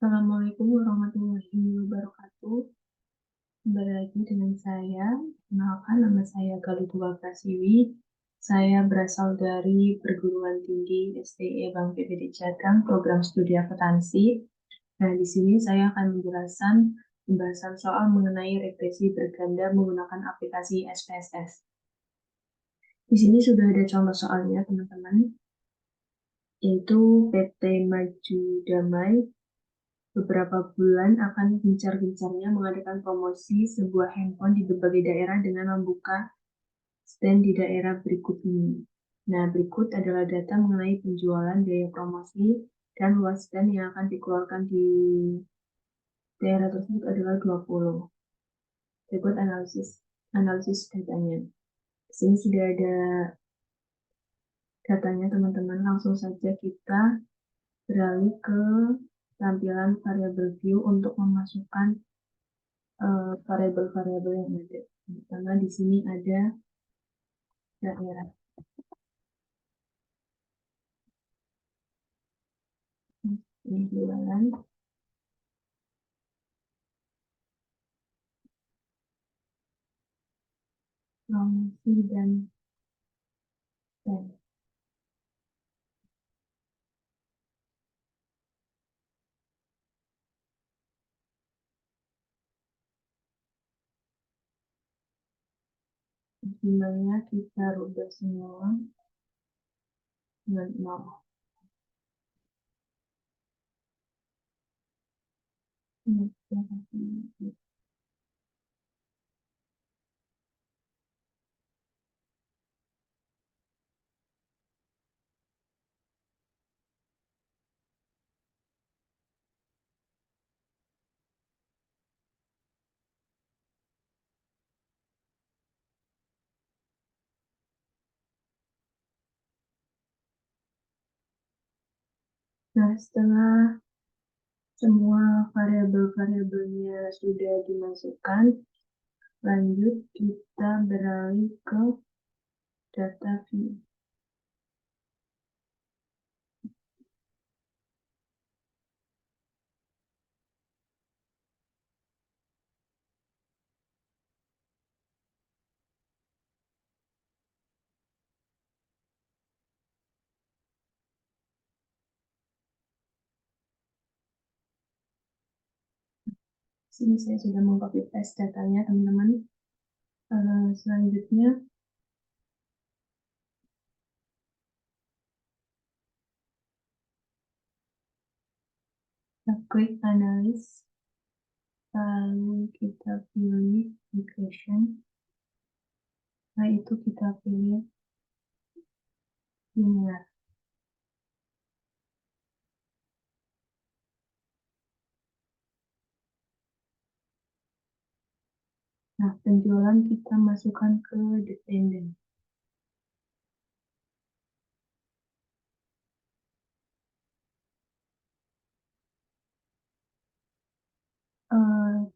Assalamualaikum warahmatullahi wabarakatuh. Kembali lagi dengan saya. Kenalkan, nama saya Galutua Prasiwi. Saya berasal dari Perguruan Tinggi STE Bank PPD Jateng, program studi akuntansi. Nah, di sini saya akan menjelaskan pembahasan soal mengenai regresi berganda menggunakan aplikasi SPSS. Di sini sudah ada contoh soalnya, teman-teman, yaitu PT Maju Damai beberapa bulan akan gencar-gencarnya mengadakan promosi sebuah handphone di berbagai daerah dengan membuka stand di daerah berikut ini. Nah, berikut adalah data mengenai penjualan, biaya promosi, dan luas stand yang akan dikeluarkan di daerah tersebut adalah 20. Berikut analisis datanya. Di sini sudah ada datanya, teman-teman. Langsung saja kita beralih ke tampilan variable view untuk memasukkan variabel-variabel yang ada. Pertama di sini ada daerah. Ini jualan, promosi, dan stand. Jumlahnya kita rubah semua dengan 0. Nah, setelah semua variabel-variabelnya sudah dimasukkan, lanjut kita beralih ke data view. Sini saya sudah meng-copy paste datanya, teman-teman. Selanjutnya kita klik analis, lalu kita pilih regression. Setelah itu kita pilih linear. Nah, penjualan kita masukkan ke dependent.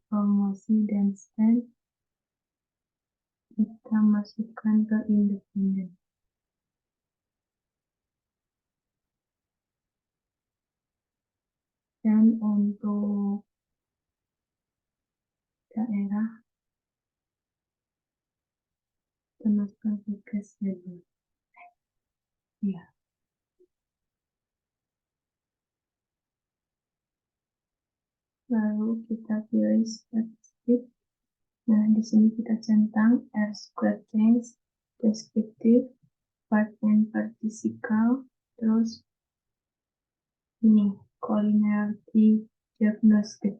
Promosi dan stand kita masukkan ke independent. Dan untuk daerah kita masukkan ke cash label. Ya. Lalu kita pilih statistik. Nah, di sini kita centang R-squared change, descriptive, part and participle, terus ini collinearity diagnostic.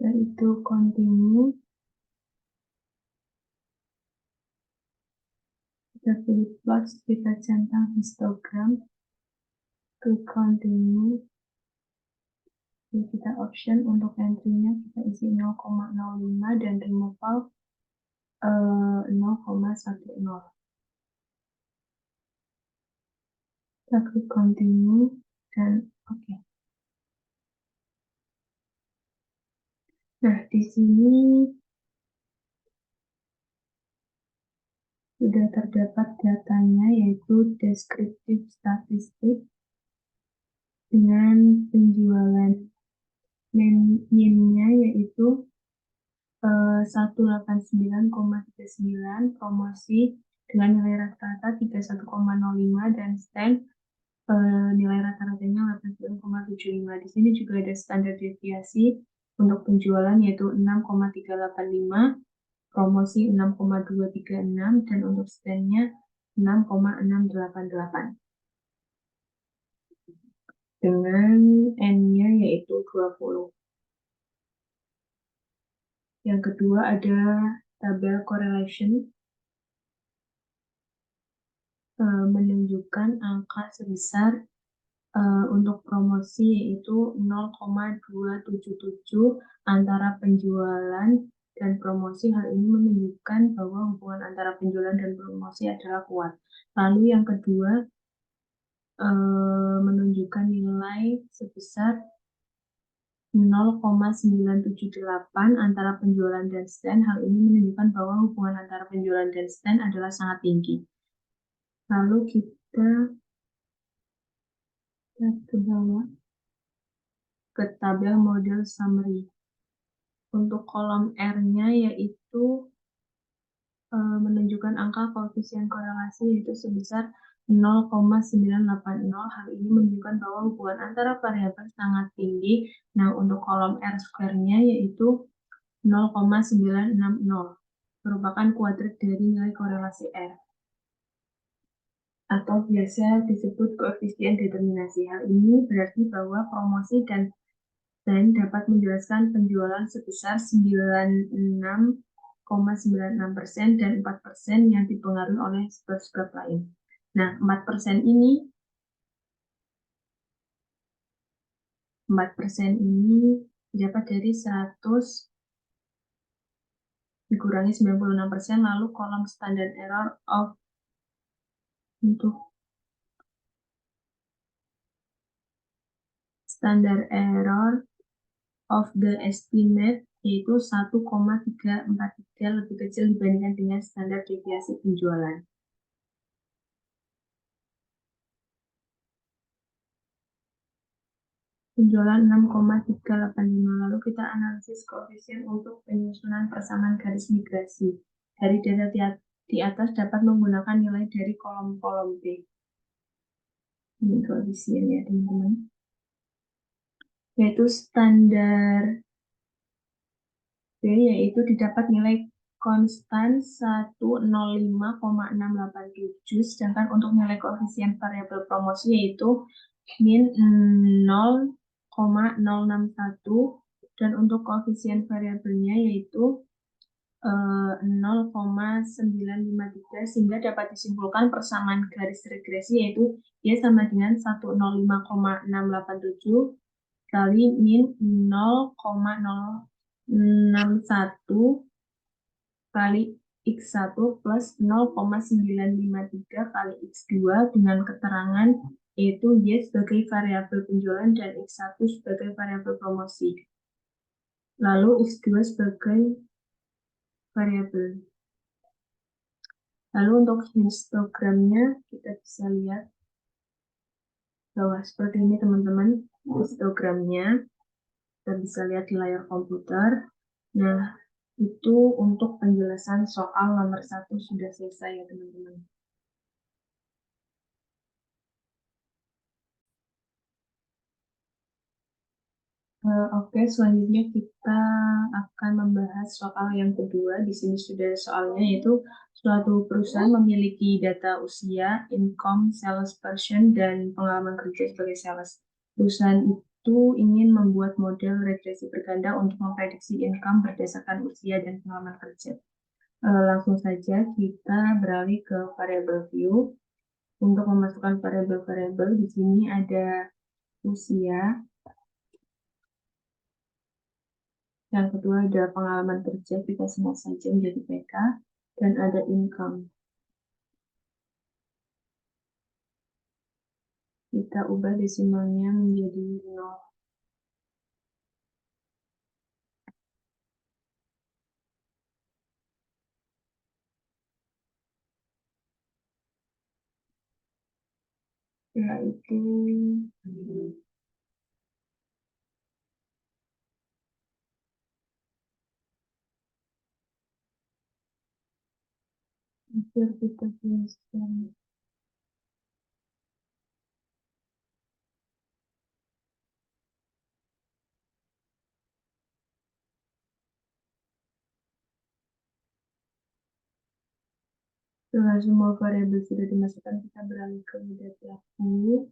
Dan itu continue. Kita pilih plots, kita centang histogram, klik continue. Jadi kita option untuk entry-nya kita isi 0,05 dan removal 0,10. Kita klik continue dan oke. Nah, di sini sudah terdapat datanya, yaitu descriptive statistik, dengan penjualan min-nya yaitu 189,39, promosi dengan nilai rata-rata 31,05 dan stand nilai rata-ratanya 89,75. Di sini juga ada standar deviasi untuk penjualan yaitu 6,385, promosi 6,236, dan untuk stand-nya 6,688. Dengan N-nya yaitu 20. Yang kedua ada tabel correlation menunjukkan angka sebesar untuk promosi yaitu 0,277 antara penjualan dan promosi. Hal ini menunjukkan bahwa hubungan antara penjualan dan promosi adalah kuat. Lalu yang kedua menunjukkan nilai sebesar 0,978 antara penjualan dan stand. Hal ini menunjukkan bahwa hubungan antara penjualan dan stand adalah sangat tinggi. Lalu kita ke bawah ke tabel model summary. Untuk kolom R-nya yaitu menunjukkan angka koefisien korelasi yaitu sebesar 0,980. Hal ini menunjukkan bahwa hubungan antara variabel sangat tinggi. Nah, untuk kolom R square-nya yaitu 0,960, merupakan kuadrat dari nilai korelasi R, atau biasa disebut koefisien determinasi. Hal ini berarti bahwa promosi dan dapat menjelaskan penjualan sebesar 96,96% dan 4% yang dipengaruhi oleh sebab-sebab lain. Nah, 4% ini dapat dari 100 dikurangi 96%, lalu kolom standard error of untuk standard error of the estimate yaitu 1,343 lebih kecil dibandingkan dengan standar deviasi penjualan. Penjualan 6,385. Lalu kita analisis koefisien untuk penyusunan persamaan garis migrasi. Dari data di atas dapat menggunakan nilai dari kolom-kolom B. Ini koefisien ya teman-teman. Yaitu standar B yaitu didapat nilai konstan 105,687, sedangkan untuk nilai koefisien variabel promosi yaitu min 0,061, dan untuk koefisien variabelnya yaitu 0,953, sehingga dapat disimpulkan persamaan garis regresi yaitu Y sama dengan 105,687 kali min 0,061 kali X1 plus 0,953 kali X2 dengan keterangan yaitu Y sebagai variabel penjualan dan X1 sebagai variabel promosi. Lalu X2 sebagai variabel. Lalu untuk histogramnya kita bisa lihat bahwa seperti ini teman-teman histogramnya. Kita bisa lihat di layar komputer. Nah, itu untuk penjelasan soal nomor 1 sudah selesai ya teman-teman. Oke, selanjutnya kita akan membahas soal yang kedua. Di sini sudah soalnya, yaitu suatu perusahaan memiliki data usia, income, sales person, dan pengalaman kerja sebagai sales. Perusahaan itu ingin membuat model regresi berganda untuk memprediksi income berdasarkan usia dan pengalaman kerja. Langsung saja kita beralih ke variable view. Untuk memasukkan variabel-variabel, di sini ada usia. Yang kedua ada pengalaman kerja, kita semua saja menjadi PK, dan ada income. Kita ubah desimalnya menjadi 0. Yaitu kita tuliskan. Setelah semua variabel sudah dimasukkan, kita beralih ke mode pelaku.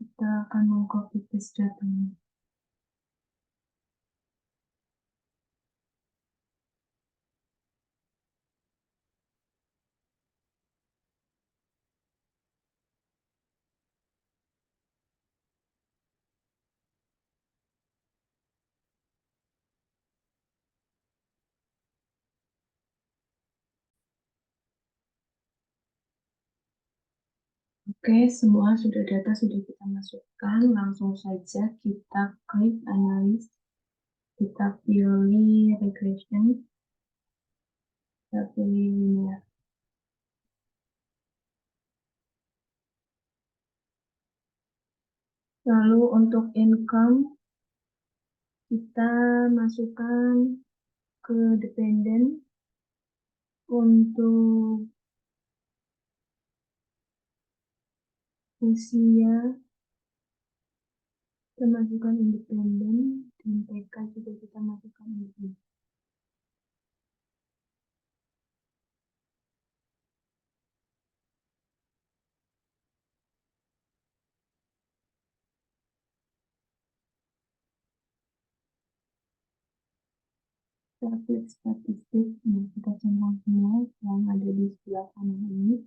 Kita akan mengcopy paste datanya. Oke, semua data sudah kita masukkan. Langsung saja kita klik analis. Kita pilih regression. Kita pilih linear. Lalu untuk income, kita masukkan ke dependent. Untuk usia, kita masukkan independen, dan TK juga kita masukkan independen. Kita klik statistik, nah kita centang semua yang ada di sebelah kanan ini.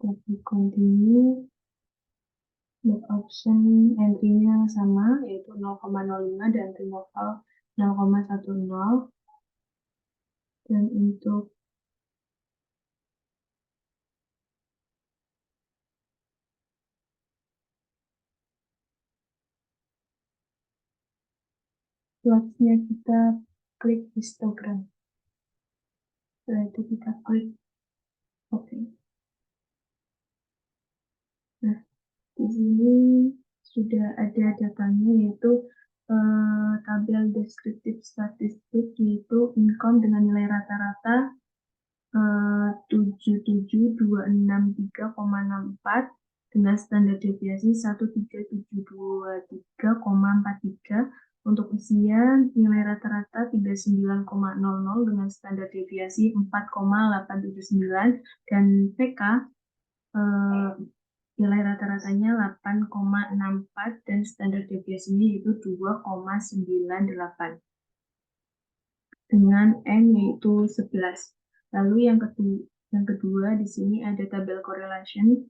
Kita klik continue. Make option entry-nya sama, yaitu 0,05 dan removal 0,10. Dan untuk plots-nya kita klik histogram. Setelah itu kita klik OK. Nah, di sini sudah ada datanya, yaitu tabel deskriptif statistik, yaitu income dengan nilai rata-rata 77.263,64 dengan standar deviasi 13723,43. Untuk usia nilai rata-rata 39,00 dengan standar deviasi 4,879, dan PK nilai rata-ratanya 8,64 dan standar deviasinya itu 2,98 dengan N yaitu 11. Lalu yang kedua di sini ada tabel correlation,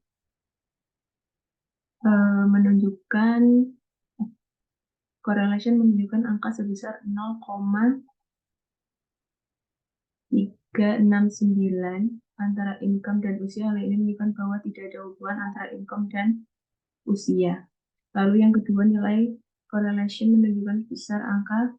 menunjukkan angka sebesar 0,369 antara income dan usia. Hal ini menunjukkan bahwa tidak ada hubungan antara income dan usia. Lalu yang kedua, nilai correlation menunjukkan besar angka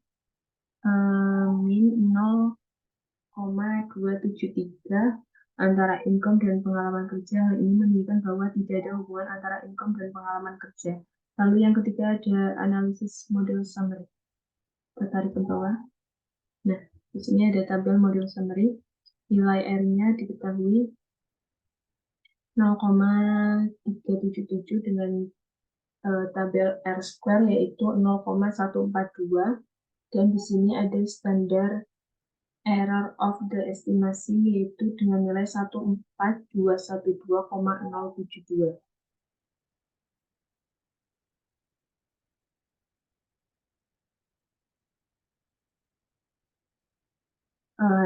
min 0,273 antara income dan pengalaman kerja. Hal ini menunjukkan bahwa tidak ada hubungan antara income dan pengalaman kerja. Lalu yang ketiga ada analisis model summary. Kita tarik ke bawah. Nah, di sini ada tabel model summary. Nilai R-nya diketahui 0,377 dengan tabel R square yaitu 0,142, dan di sini ada standar error of the estimasi yaitu dengan nilai 14212,072.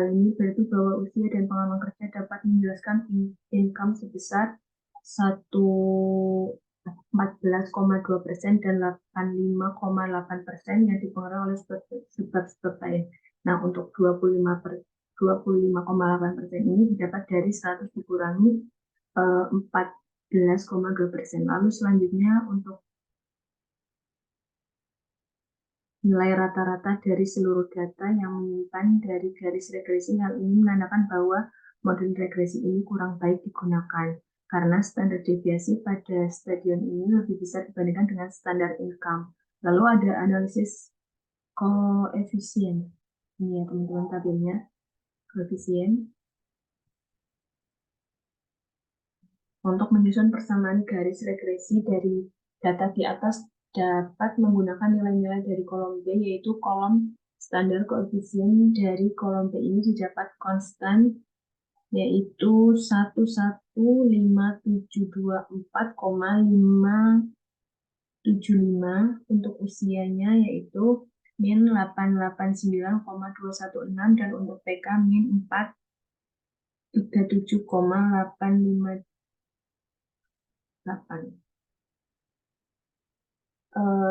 Ini berarti bahwa usia dan pengalaman kerja dapat menjelaskan income sebesar 14,2% dan 85,8% yang dipengaruhi oleh sebab-sebab lain. Nah, untuk 25,8% ini didapat dari 100 dikurangi 14,2%. Lalu selanjutnya untuk nilai rata-rata dari seluruh data yang menyimpan dari garis regresi. Hal ini menandakan bahwa model regresi ini kurang baik digunakan karena standar deviasi pada stadion ini lebih besar dibandingkan dengan standar income. Lalu ada analisis koefisien. Ini ya teman-teman tabelnya, koefisien. Untuk menyusun persamaan garis regresi dari data di atas dapat menggunakan nilai-nilai dari kolom B, yaitu kolom standar koefisien dari kolom B ini didapat konstan, yaitu 11724,575 untuk usianya, yaitu min 889,216, dan untuk PK min 437,858.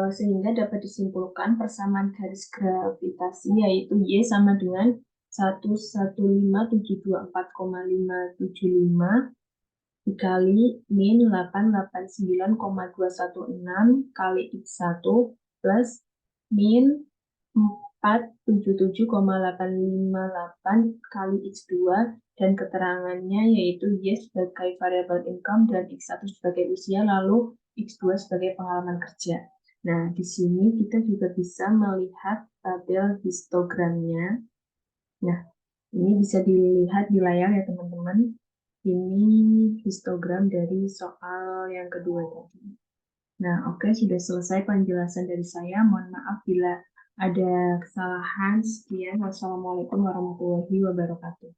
Sehingga dapat disimpulkan persamaan garis gravitasi yaitu Y sama dengan 11572,575 dikali min 889,216 kali X1 plus min 477,858 kali X2, dan keterangannya yaitu Y sebagai variabel income dan X1 sebagai usia, lalu X2 sebagai pengalaman kerja. Nah, di sini kita juga bisa melihat tabel histogramnya. Nah, ini bisa dilihat di layar ya teman-teman. Ini histogram dari soal yang kedua tadi. Nah, oke, sudah selesai penjelasan dari saya. Mohon maaf bila ada kesalahan. Sekian. Wassalamualaikum warahmatullahi wabarakatuh.